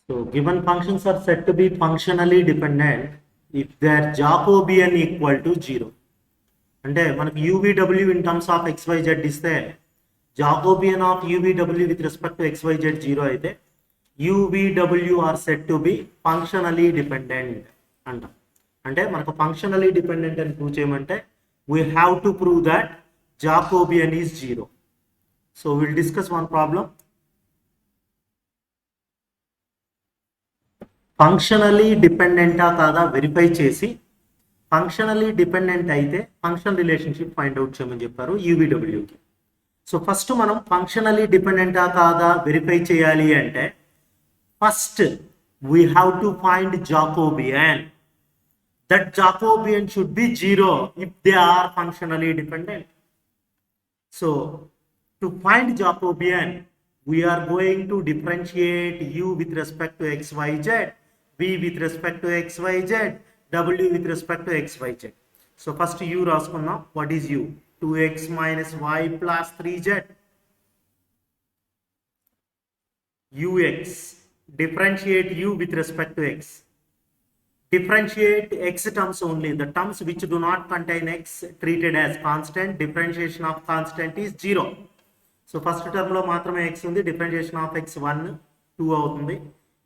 So given functions are said to be functionally dependent if their Jacobian equal to 0. అంటే మనకి UVW in terms of XYZ ఇస్తే Jacobian of UVW with respect to XYZ 0 అయితే UVW are said to be functionally dependent అంట. అంటే మనకు functionally dependent అని prove చేయమంటే we have to prove that Jacobian is 0. So we'll discuss one problem. Functionally డిపెండెంటా కాదా verify చేసి functionally dependent అయితే ఫంక్షన్ రిలేషన్షిప్ ఫైండ్ అవుట్ చేయమని చెప్పారు యూవీడబ్ల్యూకి. సో ఫస్ట్ మనం ఫంక్షనలీ డిపెండెంటా కాదా వెరిఫై చేయాలి అంటే first we have to find Jacobian. That Jacobian should be 0 if they are functionally dependent. So to find Jacobian we are going to differentiate u with respect to xyz, v with respect to xyz, w with respect to xyz. So first u రాసుకుందాం. What is u? 2x minus y plus 3z. ux. Differentiate u with respect to x. Differentiate x terms only. The terms which do not contain x treated as constant. Differentiation of constant is 0. So first టర్మ్లో మాత్రమే X ఉంది, differentiation of X 1 2 అవుతుంది.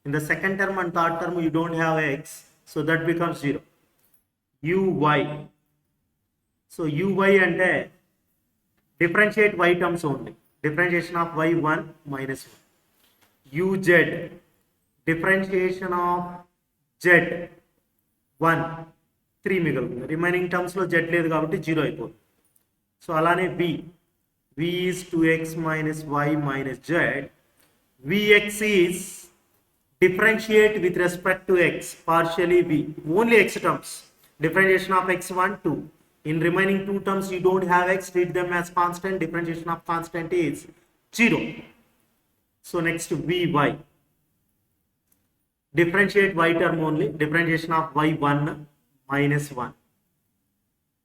In the second term and third term you don't have x, so that becomes 0. U y. So u y అంటే differentiate y terms only. Differentiation of y 1 minus 1. U z. Differentiation of z 1 3 మిగులుతుంది. Remaining టర్మ్స్లో Z లేదు కాబట్టి 0 అయిపోతుంది. So అలానే వి. V is 2x minus y minus z. Vx is differentiate with respect to x, partially v, only x terms. Differentiation of x1 2. In remaining two terms you don't have x, treat them as constant. Differentiation of constant is 0. So next vy. Differentiate y term only. Differentiation of y1 minus 1.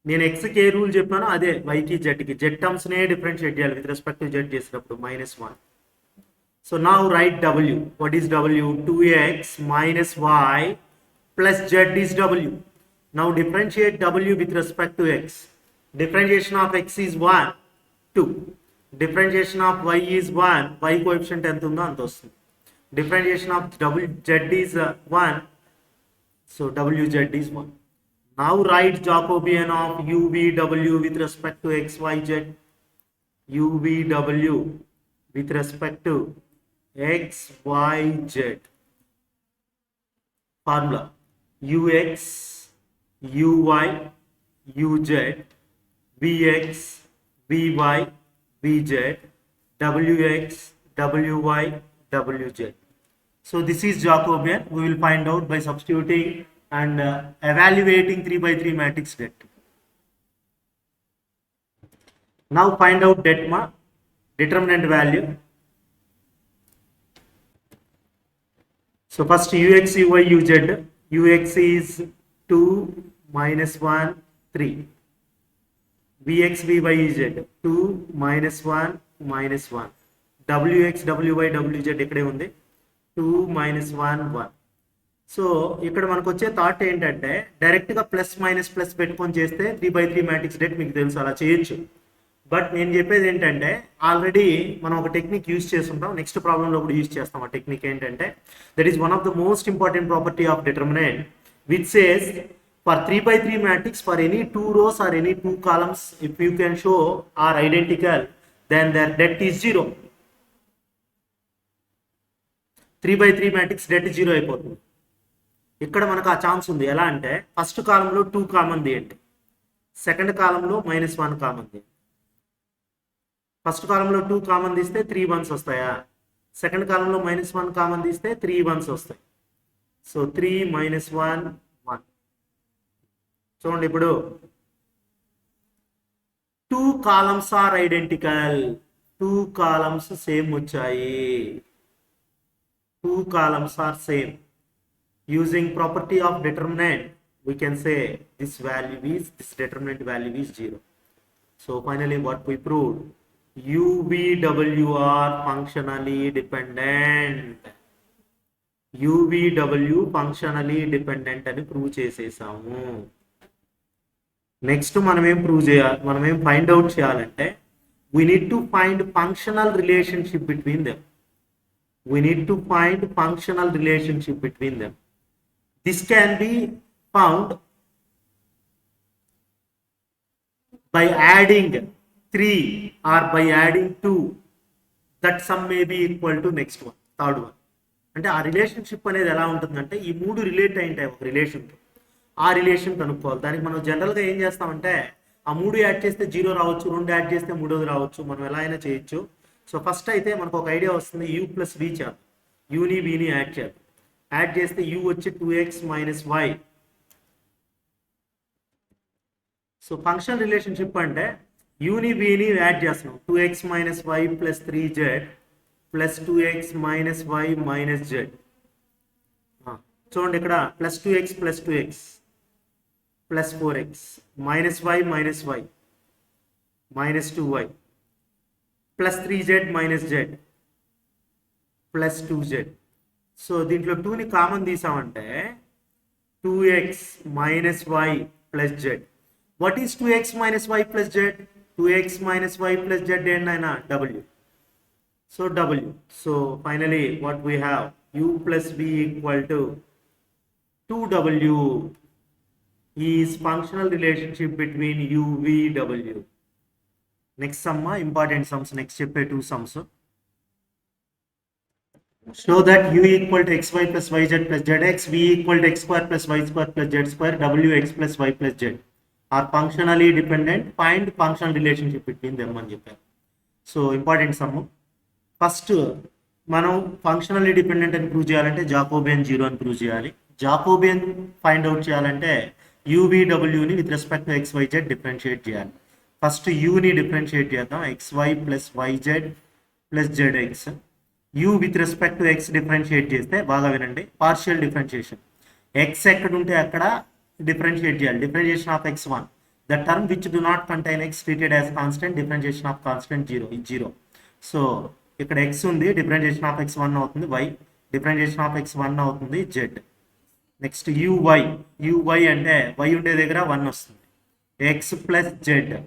నేను ఎక్స్కి ఏ rule చెప్పానో అదే వైకి జెడ్కి. Z టర్మ్స్నే differentiate చేయాలి with respect to Z చేసినప్పుడు -1. So now right W. What is W? 2x minus y plus z is w. Now differentiate w with respect to x. Differentiation of x is 1 2. Differentiation of y is 1. y coefficient ఎంత ఉందో అంత వస్తుంది. Differentiation of z is 1. So wz is 1. Now write Jacobian of UVW with respect to XYZ. UVW with respect to XYZ. Formula UX, UY, UZ, VX, VY, VZ, WX, WY, WZ. So this is Jacobian. We will find out by substituting and evaluating 3x3 matrix det. Now find out detma, determinant value. So first ux, uy, uz. Ux is 2 minus 1 3. Vx, vy, z 2 minus 1 minus 1. Wx, wy, wz ఇక్కడే ఉంది. 2 minus 1 1. So ఇక్కడ మనకు వచ్చే thought ఏంటంటే డైరెక్ట్గా plus minus plus పెట్టుకొని చేస్తే 3x3 matrix debt మీకు తెలుసు, అలా చేయొచ్చు. బట్ నేను చెప్పేది ఏంటంటే ఆల్రెడీ మనం ఒక టెక్నిక్ యూజ్ చేస్తుంటాం, నెక్స్ట్ ప్రాబ్లంలో కూడా యూజ్ చేస్తాం. ఆ టెక్నిక్ ఏంటంటే that is one of the most important property of determinant which says for 3x3 matrix for any 2 rows or any 2 columns if you can show are identical then their det is 0. 3x3 matrix det 0 అయిపోతుంది. ఇక్కడ మనకు ఆ chance ఉంది. ఎలా అంటే first కాలంలో 2 common తీయండి, second కాలంలో -1 కామన్ తీయండి. ఫస్ట్ కాలంలో 2 కామన్ తీస్తే 3 1s వస్తాయా? సెకండ్ కాలంలో -1 కామన్ తీస్తే 3 1s వస్తాయి. సో 3 -1 1. చూడండి ఇప్పుడు 2 columns are identical. 2 columns same వచ్చాయి. 2 columns are same. Using property of determinant, we can say this determinant value is 0. So finally what we proved, UVW are functionally dependent. UVW functionally dependent అని prove చేసేసాము. Next మనం ఏం find out చేయాలంటే we need to find functional relationship between them. This can be found by adding 3 or by adding 2. That sum may be equal to next one, third one. అంటే ఆ relationship అనేది ఎలా ఉంటుందంటే ఈ మూడు రిలేట్ అయింటాయి ఒక రిలేషన్తో, ఆ రిలేషన్ కనుక్కోవాలి. దానికి మనం జనరల్గా ఏం చేస్తామంటే ఆ మూడు యాడ్ చేస్తే 0 రావచ్చు, 2 యాడ్ చేస్తే 3ది రావచ్చు, మనం ఎలా అయినా చేయొచ్చు. సో ఫస్ట్ అయితే మనకు ఒక ఐడియా వస్తుంది, u ప్లస్ v చేద్దాం. యూని వీని యాడ్ చేద్దాం. యాడ్ చేస్తే u వచ్చి 2x minus y. So function relationship అంటే యూని వీని యాడ్ చేస్తున్నాం. 2x minus y plus 3z plus 2x minus y minus z. చూడండి ఇక్కడ plus 2x plus 2x plus 4x minus y minus y minus 2y plus 3z minus z plus 2z. So దీంట్లో 2ని common తీసామంటే 2x minus y plus z. What is 2x minus y plus z? 2x minus y plus z and w. So w. So finally what we have, u plus v equal to 2w is functional relationship between u, v, w. Next sum, important sums, next chapter 2 sums. Show that u equal to xy plus yz plus zx, v equal to x square plus y square plus z square, wx plus y plus z are functionally dependent. Find functional relationship between them అని చెప్పారు. So important sum. First మనం functionally dependent అని prove చేయాలంటే Jacobian 0 అని prove చేయాలి. Jacobian find out చేయాలంటే యూవీడబ్ల్యూని with respect to XYZ differentiate చేయాలి. ఫస్ట్ యూని డిఫరెన్షియేట్ చేద్దాం. XY plus YZ plus ZX. U with respect to x differentiate చేస్తే బాగా వినండి, పార్షియల్ డిఫరెన్షియేషన్. ఎక్స్ ఎక్కడ ఉంటే అక్కడ differentiate చేయాలి. differentiation of x1, the term which do not contain x treated as constant, differentiation of constant 0 is 0. So ఇక్కడ x ఉంది, differentiation of x1 అవుతుంది y, differentiation of x1 అవుతుంది z. నెక్స్ట్ uy అంటే y ఉండే దగ్గర 1 వస్తుంది, x plus z.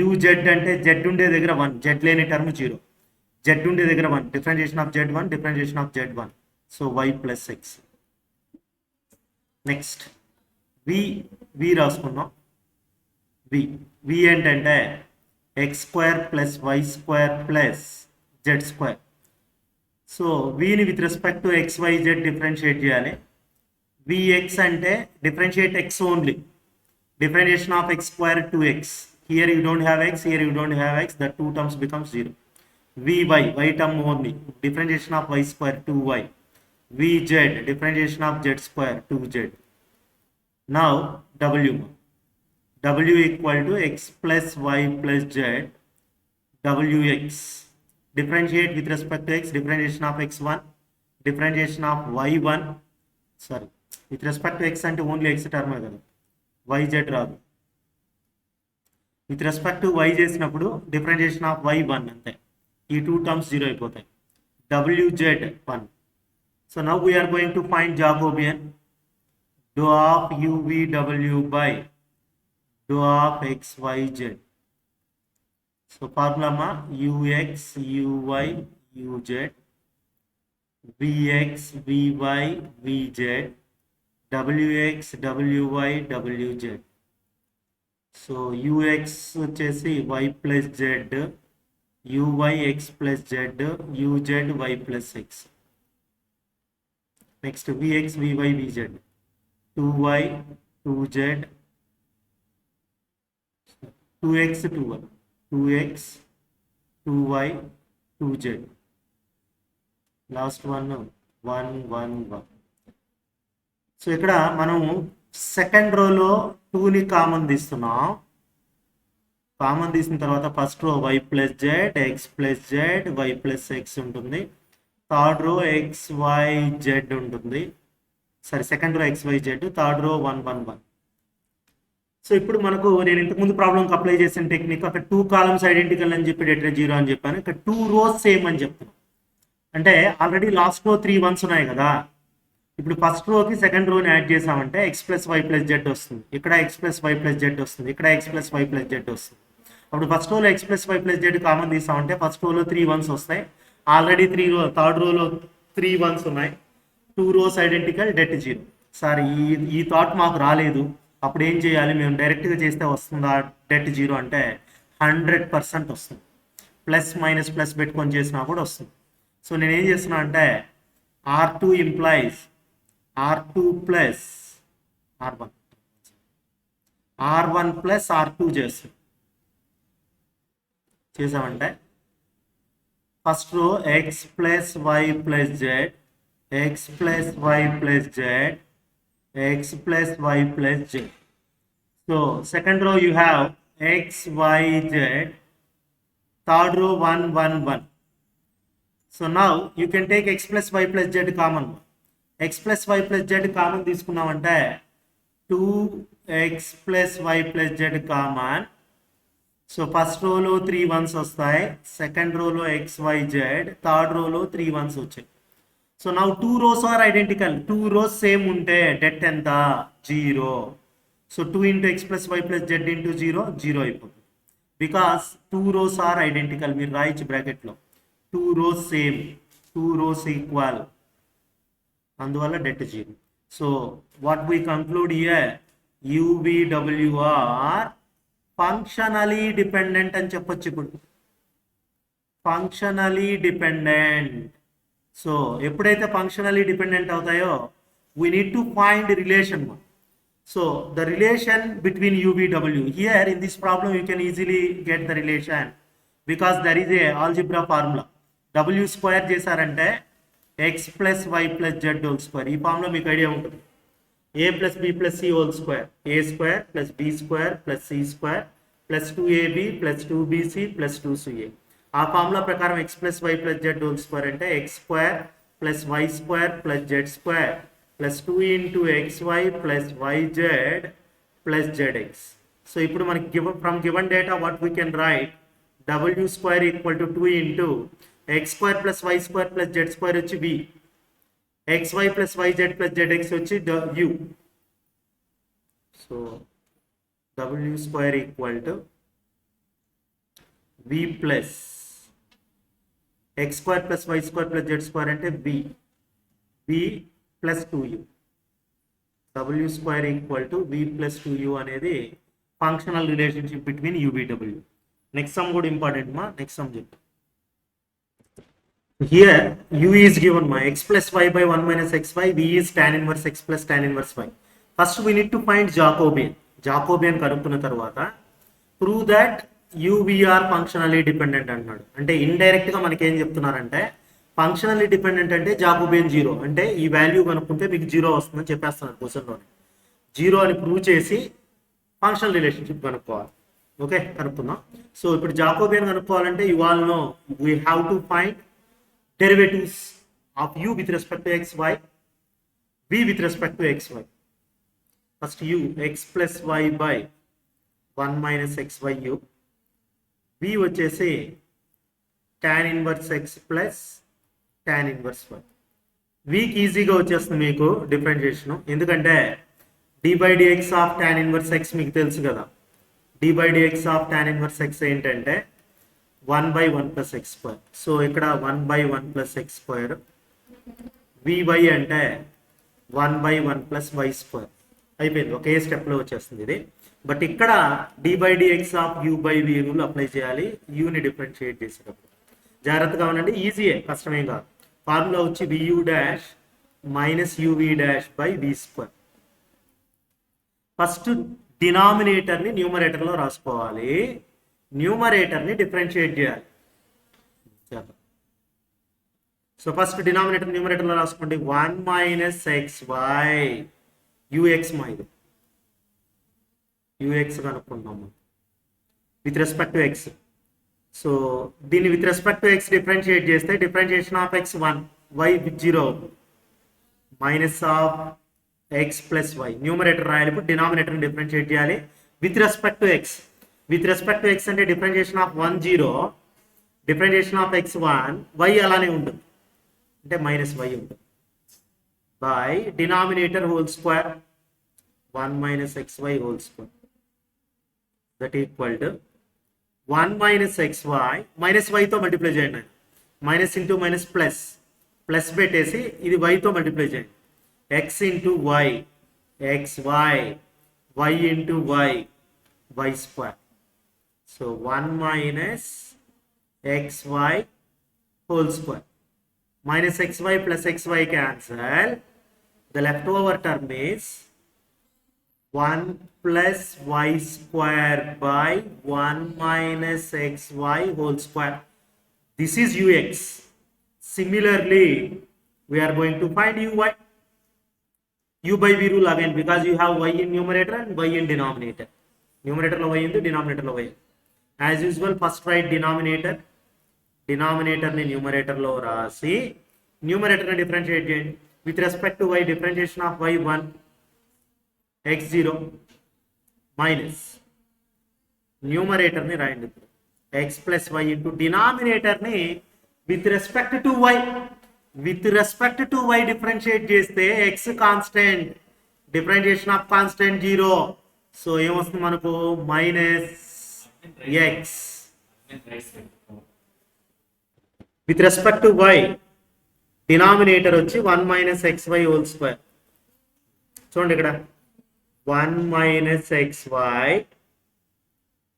uz అంటే z ఉండే దగ్గర 1, z లేని టర్మ్ 0, z ఉండే దగ్గర 1, differentiation of z1, differentiation of z1, so y plus x. Next v రాసుకున్నాం. v ఏంటంటే x square plus y square plus z square. So విని with respect to XYZ differentiate చేయాలి. vx అంటే differentiate x only, differentiation of x square 2x. Here you don't have x, here you don't have x, the two terms becomes 0. y term only, differentiation of y square 2y. vz, differentiation of z square 2z. Now w equal to x plus y plus z, wx. Differentiate with respect to x, differentiation of x1, differentiation of y1, sorry, with respect to x అంటే only x term కదా, yz రాదు. With respect to y చేసినప్పుడు differentiation of y1 అంతే, ఈ 2 terms 0 అయిపోతాయి. wz 1. So now we're going to find Jacobian. dou of UVW by dou of XYZ. So formula UX, UY, UZ, VX, VY, VZ, WX, WY, WZ. So UX వచ్చేసి Y plus Z, UY X plus Z, UZ Y plus X. Next VX, VY, VZ. 2y 2z 2x 2y 2x 2y 2z. Last one 1 1 1. So ఇక్కడ మనం second రోలో 2ని common తీస్తున్నాం. Common తీసిన తర్వాత first row y plus z, x plus z, y plus x ఉంటుంది. Third row x y z ఉంటుంది. సరే, second row XYZ, third row 1 1 1. So ఇప్పుడు మనకు నేను ఇంతకుముందు ప్రాబ్లంకి అప్లై చేసిన టెక్నిక్, అక్కడ 2 కాలమ్స్ ఐడెంటికల్ అని చెప్పి డేటా 0 అని చెప్పాను, ఇక్కడ 2 రోస్ సేమ్ అని చెప్తాను. అంటే ఆల్రెడీ లాస్ట్ రో 3 1s ఉన్నాయి కదా, ఇప్పుడు ఫస్ట్ రోకి సెకండ్ రోని యాడ్ చేసామంటే x plus y plus z వస్తుంది, ఇక్కడ x plus y plus z వస్తుంది, ఇక్కడ x plus y plus z వస్తుంది. అప్పుడు ఫస్ట్ రోలో x plus y plus z common తీసామంటే ఫస్ట్ రోలో 3 1s వస్తాయి. ఆల్రెడీ థర్డ్ రోలో 3 1s ఉన్నాయి. 2 rows ఐడెంటికల్, డెట్ 0. సార్ ఈ థాట్ మాకు రాలేదు, అప్పుడు ఏం చేయాలి, మేము డైరెక్ట్గా చేస్తే వస్తుందా డెట్ 0 అంటే 100% వస్తుంది. ప్లస్ మైనస్ ప్లస్ పెట్టుకొని చేసినా కూడా వస్తుంది. సో నేను ఏం చేస్తున్నా అంటే R2 implies R2 plus R1 R1 plus R2 చేసామంటే first row x plus y plus z, x plus y plus z, x plus y plus z. So second row you have x, y, z. Third row 1 1 1. So now you can take x plus y plus z common. x plus y plus z common తీసుకున్నామంటే 2x plus y plus z common. So first రోలో 3 1s వస్తాయి, second రోలో x y z, third రోలో 3 1s వచ్చాయి. So now 2 rows are identical, 2 rows same ఉంటే det ఎంత 0. So 2 into x plus y plus z into 0 0 అయిపోతుంది. Because 2 rows are identical, మీరు రాయొచ్చు బ్రాకెట్లో 2 rows సేమ్, 2 rows ఈక్వల్, అందువల్ల det 0. So what we conclude here, UVWR functionally dependent అని చెప్పొచ్చు. ఇప్పుడు ఫంక్షనలీ డిపెండెంట్. సో ఎప్పుడైతే ఫంక్షనలీ డిపెండెంట్ అవుతాయో we need to find relation. So the relation between UVW, here in this problem you can easily get the relation because there is a algebra formula. W square చేశారంటే x plus y plus z whole square. ఈ ఫామ్లో మీకు idea ఉంటుంది, ఏ plus b plus c whole square, a square plus b square plus c square plus 2ab plus 2bc plus 2ca. ఆ formula ప్రకారం x plus y plus z whole square అంటే x square plus y square plus z square plus 2 into xy plus yz plus zx. So ఇప్పుడు మనకి from given data what we can write, W square equal to 2 into x square plus y square plus z square వచ్చి v, xy plus yz plus zx వచ్చి u. So W square equal to v plus x square plus y square plus z square అంటే v plus 2u. W square equal to v plus 2u అనేది functional relationship between UVW. Next sum కూడా important మా, next sum చెప్పు. Here u is given my x plus y by 1 minus xy, v is tan inverse x plus tan inverse y. First we need to find Jacobian. Jacobian కనుక్కున్న తర్వాత prove that UVR functionally dependent అన్నాడు. అంటే indirect గా మనకి ఏం చెప్తున్నారంటే functionally dependent అంటే Jacobian 0 అంటే ఈ వాల్యూ కనుక్కుంటే మీకు 0 వస్తుందని చెప్పేస్తున్నారు క్వశ్చన్లోనే. 0 అని ప్రూవ్ చేసి ఫంక్షనల్ రిలేషన్షిప్ కనుక్కోవాలి. ఓకే, కనుక్కుందాం. సో ఇప్పుడు జాకోబియన్ కనుక్కోవాలంటే you all know we have to find derivatives of u with respect to xy, v with respect to xy. First u, x plus y by 1 minus xy u, v వచ్చేసి tan inverse x plus tan inverse y. v కి ఈజీగా వచ్చేస్తుంది మీకు differentiation, ఎందుకంటే d by dx of tan inverse x మీకు తెలుసు కదా. d by dx of tan inverse x ఏంటంటే 1 by 1 plus x square. So ఇక్కడ 1 by 1 plus x square, vy అంటే 1 by 1 plus y square. అయిపోయింది, ఒకే స్టెప్లో వచ్చేస్తుంది ఇది. బట్ ఇక్కడ d by dx of u by v rule apply చేయాలి యూని differentiate చేసేటప్పుడు. జాగ్రత్తగా ఉండండి, ఈజీయే, కష్టమేం కాదు. ఫార్ములా వచ్చి vu dash minus uv dash by v square. First డినామినేటర్ని న్యూమరేటర్లో రాసుకోవాలి, న్యూమరేటర్ని డిఫరెన్షియేట్ చేయాలి. సో ఫస్ట్ డినామినేటర్ న్యూమరేటర్లో రాసుకోండి 1 మైనస్ xy ux మైదు ux కనుక్కుందాము with respect to x. So దీన్ని with respect to x differentiate చేస్తే differentiation of x 1 y 0 minus of x plus y. Numerator రాయాలి, ఇప్పుడు డినామినేటర్ని డిఫరెన్షియేట్ చేయాలి with respect to x. With respect to x అంటే differentiation of 1 0, differentiation of x 1, y అలానే ఉంటుంది అంటే మైనస్ y ఉంటుంది. by denominator whole square 1 minus xy whole square, that equal to 1 minus xy minus y తో multiply చేయండి. Minus into minus plus, plus పెట్టేసి ఇది y తో మల్టిప్లై చేయండి. x into y, xy, y into y, y square. So 1 minus xy whole square. Minus xy plus xy cancel. The leftover term is 1 plus y square by 1 minus xy whole square. This is ux. Similarly, we are going to find uy. U by v rule again, because you have y in numerator and y in denominator. Numerator lo y into denominator lo y. As usual, first write denominator. Denominator ni numerator lo rasi numerator ni differentiate చేయండి. With respect to y, differentiation of y 1 x0 minus numerator ni రాయండి x plus y into denominator ni with respect to y. With respect to y differentiate చేస్తే x constant, differentiation of constant 0. So ఏమొస్తుంది మనకు minus x. With respect to y, denominator వచ్చి 1 minus xy whole square. చూడండి ఇక్కడ 1 minus xy,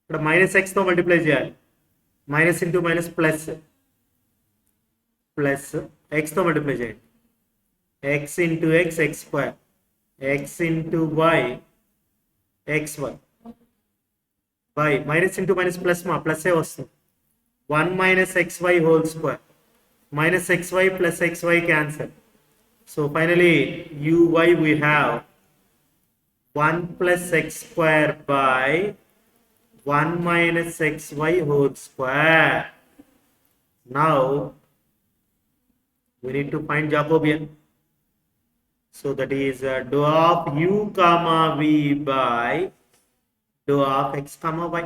ఇక్కడ minus x తో multiply చేయాలి. Minus into minus plus, plus x తో మల్టిప్లై చేయండి. x into x, x square, x into y, xy, by minus into minus plus మా plus వస్తుంది. 1 minus xy whole square, minus xy plus xy cancel. So finally uy we have 1 plus x square by 1 minus xy whole square. Now we need to find Jacobian. So that is dou of u comma v by dou of x comma y.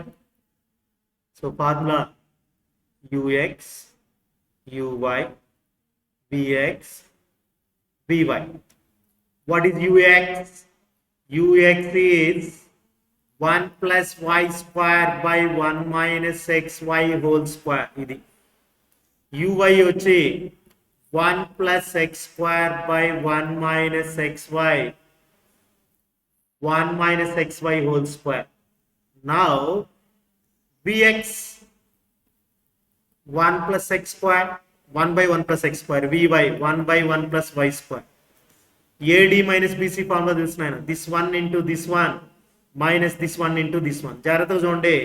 So formula ux, uy, vx, vy. What is ux? Ux is 1 plus y square by 1 minus xy whole square. ఇది uy వచ్చి 1 plus x square by 1 minus xy, 1 minus xy whole square. Now vx 1 plus x square, 1 by 1 plus x square, vy 1 by 1 plus y square. AD minus BC formula తెలుసునాయన. This one into this one minus this one into this one. జాగ్రత్తగా చూడండి,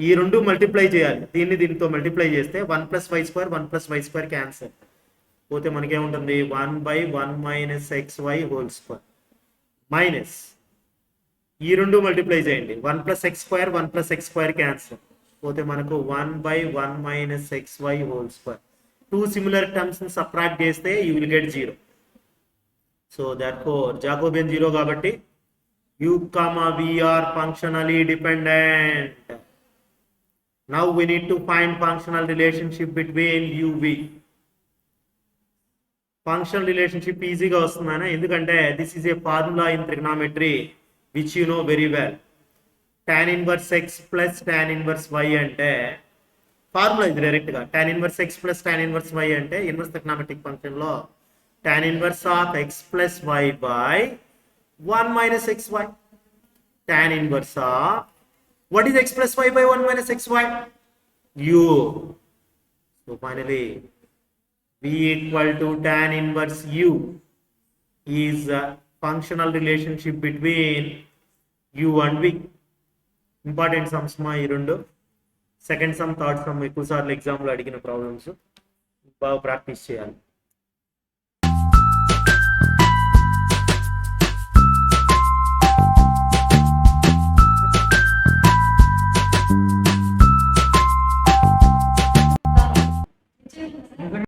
ఈ రెండు multiply చేయాలి. దీన్ని దీనితో multiply చేస్తే 1 plus y square, 1 plus y square cancel పోతే మనకేముంటుంది 1 by 1 minus xy whole square minus ఈ రెండు మల్టిప్లై చేయండి. 1 plus x square, 1 plus x square cancel పోతే మనకు 1 by 1 minus xy whole square. Two similar terms ని సబ్ట్రాక్ట్ చేస్తే you will get 0. So therefore Jacobian 0 కాబట్టి u comma v are functionally dependent. Now we need to find functional relationship between u v. Functional relationship ఈజీగా వస్తుందనా, ఎందుకంటే this is a formula in trigonometry which you know very well. Tan inverse x plus tan inverse y అంటే formula ఇది direct గా. tan inverse x plus tan inverse y అంటే inverse trigonometric function లో tan inverse of x plus y by 1 minus xy. Tan inverse of what is x plus y by 1 minus xy? U. So finally v equal to tan inverse u is a functional relationship between u and v. Important sums మా ఈ రెండు. Second some, third sum ఎక్కువ సార్లు ఎగ్జామ్లో అడిగిన problems బాగా practice చేయాలి.